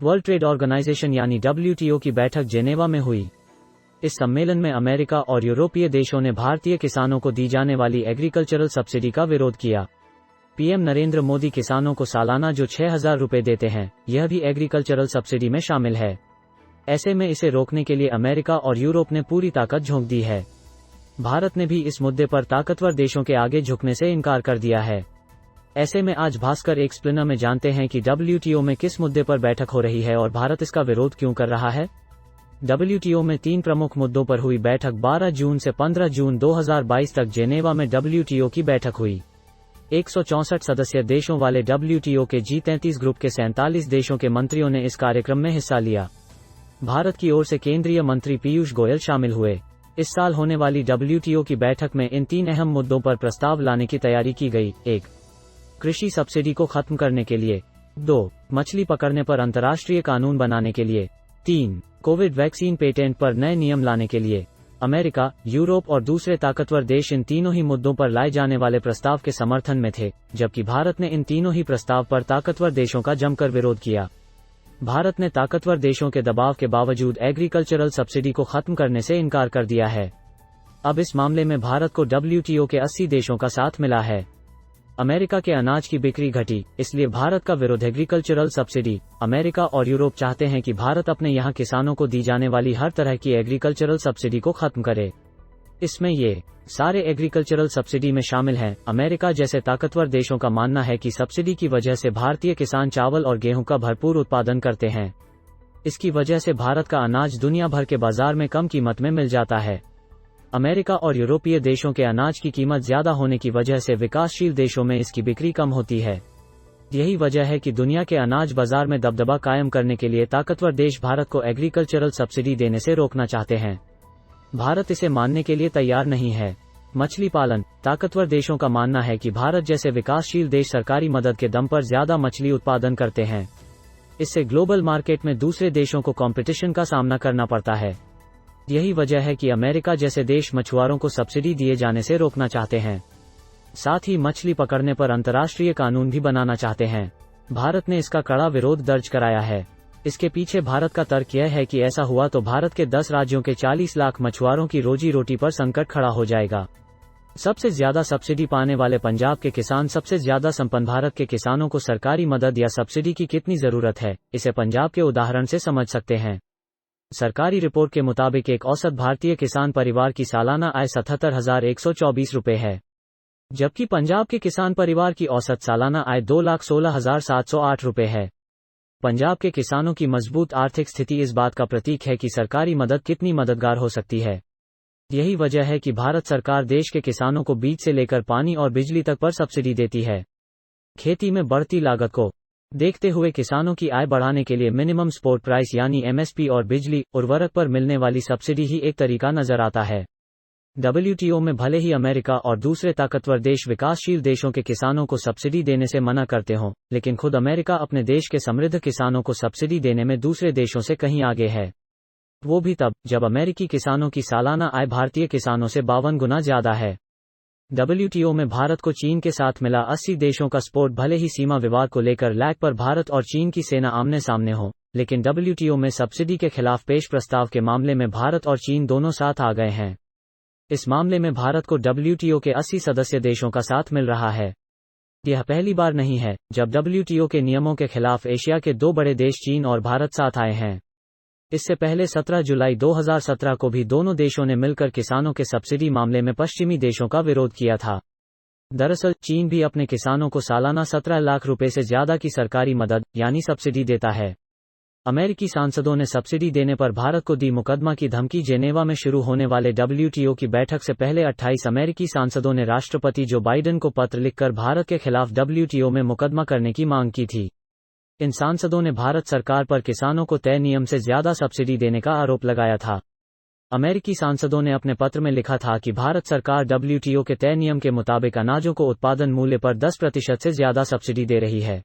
World trade organisation यानी WTO की बैठक जेनेवा में हुई। इस सम्मेलन में अमेरिका और यूरोपीय देशों ने भारतीय किसानों को दी जाने वाली एग्रीकल्चरल सब्सिडी का विरोध किया। पीएम नरेंद्र मोदी किसानों को सालाना जो 6,000 रुपए देते हैं, यह भी एग्रीकल्चरल सब्सिडी में शामिल है। ऐसे में इसे रोकने के लिए अमेरिका और यूरोप ने पूरी ताकत झोंक दी है। भारत ने भी इस मुद्दे पर ताकतवर देशों के आगे झुकने से इनकार कर दिया है। ऐसे में आज भास्कर एक्सप्लेनर में जानते हैं कि WTO में किस मुद्दे पर बैठक हो रही है और भारत इसका विरोध क्यों कर रहा है। WTO में 3 प्रमुख मुद्दों पर हुई बैठक 12 जून से 15 जून 2022 तक जेनेवा में WTO की बैठक हुई। 164 सदस्य देशों वाले WTO के G33 ग्रुप के 47 देशों के मंत्रियों ने इस कार्यक्रम में हिस्सा लिया। भारत की ओर से केंद्रीय मंत्री पीयूष गोयल शामिल हुए। इस साल होने वाली WTO की बैठक में इन 3 अहम मुद्दों पर प्रस्ताव लाने की तैयारी की गई। 1. कृषि सब्सिडी को खत्म करने के लिए। 2. मछली पकड़ने पर अंतर्राष्ट्रीय कानून बनाने के लिए। 3. कोविड वैक्सीन पेटेंट पर नए नियम लाने के लिए। अमेरिका, यूरोप और दूसरे ताकतवर देश इन तीनों ही मुद्दों पर लाए जाने वाले प्रस्ताव के समर्थन में थे, जबकि भारत ने इन तीनों ही प्रस्ताव पर ताकतवर देशों का जमकर विरोध किया। भारत ने ताकतवर देशों के दबाव के बावजूद एग्रीकल्चरल सब्सिडी को खत्म करने से इनकार कर दिया है। अब इस मामले में भारत को WTO के 80 देशों का साथ मिला है। अमेरिका के अनाज की बिक्री घटी, इसलिए भारत का विरोध एग्रीकल्चरल सब्सिडी। अमेरिका और यूरोप चाहते हैं कि भारत अपने यहाँ किसानों को दी जाने वाली हर तरह की एग्रीकल्चरल सब्सिडी को खत्म करे। इसमें ये सारे एग्रीकल्चरल सब्सिडी में शामिल हैं। अमेरिका जैसे ताकतवर देशों का मानना है कि सब्सिडी की वजह से भारतीय किसान चावल और गेहूं का भरपूर उत्पादन करते हैं। इसकी वजह से भारत का अनाज दुनिया भर के बाजार में कम कीमत में मिल जाता है। अमेरिका और यूरोपीय देशों के अनाज की कीमत ज्यादा होने की वजह से विकासशील देशों में इसकी बिक्री कम होती है। यही वजह है कि दुनिया के अनाज बाजार में दबदबा कायम करने के लिए ताकतवर देश भारत को एग्रीकल्चरल सब्सिडी देने से रोकना चाहते हैं। भारत इसे मानने के लिए तैयार नहीं है। मछली पालन। ताकतवर देशों का मानना है कि भारत जैसे विकासशील देश सरकारी मदद के दम पर ज्यादा मछली उत्पादन करते हैं। इससे ग्लोबल मार्केट में दूसरे देशों को कंपटीशन का सामना करना पड़ता है। यही वजह है कि अमेरिका जैसे देश मछुआरों को सब्सिडी दिए जाने से रोकना चाहते हैं। साथ ही मछली पकड़ने पर अंतर्राष्ट्रीय कानून भी बनाना चाहते हैं। भारत ने इसका कड़ा विरोध दर्ज कराया है। इसके पीछे भारत का तर्क यह है कि ऐसा हुआ तो भारत के 10 राज्यों के 40 लाख मछुआरों की रोजी रोटी पर संकट खड़ा हो जाएगा। सबसे ज्यादा सब्सिडी पाने वाले पंजाब के किसान सबसे ज्यादा संपन्न भारत के किसानों को सरकारी मदद या सब्सिडी की कितनी जरूरत है, इसे पंजाब के उदाहरण से समझ सकते हैं। सरकारी रिपोर्ट के मुताबिक एक औसत भारतीय किसान परिवार की सालाना आय 77,124 रुपए है, जबकि पंजाब के किसान परिवार की औसत सालाना आय 2,16,708 रुपए है। पंजाब के किसानों की मजबूत आर्थिक स्थिति इस बात का प्रतीक है कि सरकारी मदद कितनी मददगार हो सकती है। यही वजह है कि भारत सरकार देश के किसानों को बीज से लेकर पानी और बिजली तक पर सब्सिडी देती है। खेती में बढ़ती लागत को देखते हुए किसानों की आय बढ़ाने के लिए मिनिमम सपोर्ट प्राइस यानी MSP और बिजली उर्वरक पर मिलने वाली सब्सिडी ही एक तरीका नजर आता है। WTO में भले ही अमेरिका और दूसरे ताकतवर देश विकासशील देशों के किसानों को सब्सिडी देने से मना करते हों, लेकिन खुद अमेरिका अपने देश के समृद्ध किसानों को सब्सिडी देने में दूसरे देशों से कहीं आगे है। वो भी तब जब अमेरिकी किसानों की सालाना आय भारतीय किसानों से 52 गुना ज्यादा है। WTO में भारत को चीन के साथ मिला 80 देशों का सपोर्ट भले ही सीमा विवाद को लेकर लैग पर भारत और चीन की सेना आमने सामने हो, लेकिन WTO में सब्सिडी के खिलाफ पेश प्रस्ताव के मामले में भारत और चीन दोनों साथ आ गए हैं। इस मामले में भारत को WTO के 80 सदस्य देशों का साथ मिल रहा है। यह पहली बार नहीं है जब WTO के नियमों के खिलाफ एशिया के 2 बड़े देश चीन और भारत साथ आए हैं। इससे पहले 17 जुलाई 2017 को भी दोनों देशों ने मिलकर किसानों के सब्सिडी मामले में पश्चिमी देशों का विरोध किया था। दरअसल चीन भी अपने किसानों को सालाना 17 लाख रुपए से ज्यादा की सरकारी मदद यानी सब्सिडी देता है। अमेरिकी सांसदों ने सब्सिडी देने पर भारत को दी मुकदमा की धमकी। जेनेवा में शुरू होने वाले WTO की बैठक से पहले 28 अमेरिकी सांसदों ने राष्ट्रपति जो बाइडेन को पत्र लिखकर भारत के खिलाफ WTO में मुकदमा करने की मांग की थी। इन सांसदों ने भारत सरकार पर किसानों को तय नियम से ज्यादा सब्सिडी देने का आरोप लगाया था। अमेरिकी सांसदों ने अपने पत्र में लिखा था कि भारत सरकार WTO के तय नियम के मुताबिक अनाजों को उत्पादन मूल्य पर 10% से ज्यादा सब्सिडी दे रही है।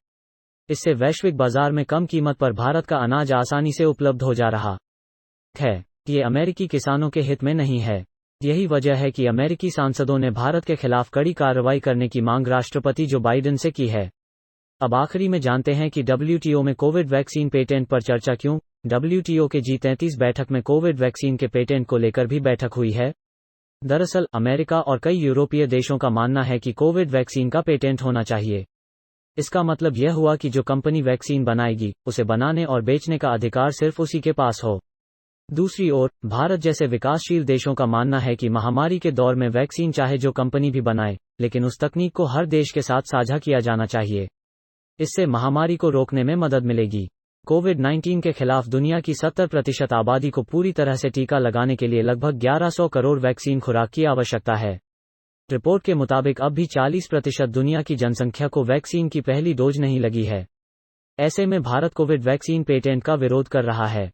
इससे वैश्विक बाजार में कम कीमत पर भारत का अनाज आसानी से उपलब्ध हो जा रहा है। ये अमेरिकी किसानों के हित में नहीं है। यही वजह है कि अमेरिकी सांसदों ने भारत के खिलाफ कड़ी कार्रवाई करने की मांग राष्ट्रपति जो बाइडेन से की है। अब आखिरी में जानते हैं कि WTO में कोविड वैक्सीन पेटेंट पर चर्चा क्यों। WTO के G33 बैठक में कोविड वैक्सीन के पेटेंट को लेकर भी बैठक हुई है। दरअसल अमेरिका और कई यूरोपीय देशों का मानना है कि कोविड वैक्सीन का पेटेंट होना चाहिए। इसका मतलब यह हुआ कि जो कंपनी वैक्सीन बनाएगी, उसे बनाने और बेचने का अधिकार सिर्फ उसी के पास हो। दूसरी ओर, भारत जैसे विकासशील देशों का मानना है कि महामारी के दौर में वैक्सीन चाहे जो कंपनी भी बनाए, लेकिन उस तकनीक को हर देश के साथ साझा किया जाना चाहिए। इससे महामारी को रोकने में मदद मिलेगी। कोविड-19 के खिलाफ दुनिया की 70% आबादी को पूरी तरह से टीका लगाने के लिए लगभग 1100 करोड़ वैक्सीन खुराक की आवश्यकता है। रिपोर्ट के मुताबिक अब भी 40% दुनिया की जनसंख्या को वैक्सीन की पहली डोज नहीं लगी है। ऐसे में भारत कोविड वैक्सीन पेटेंट का विरोध कर रहा है।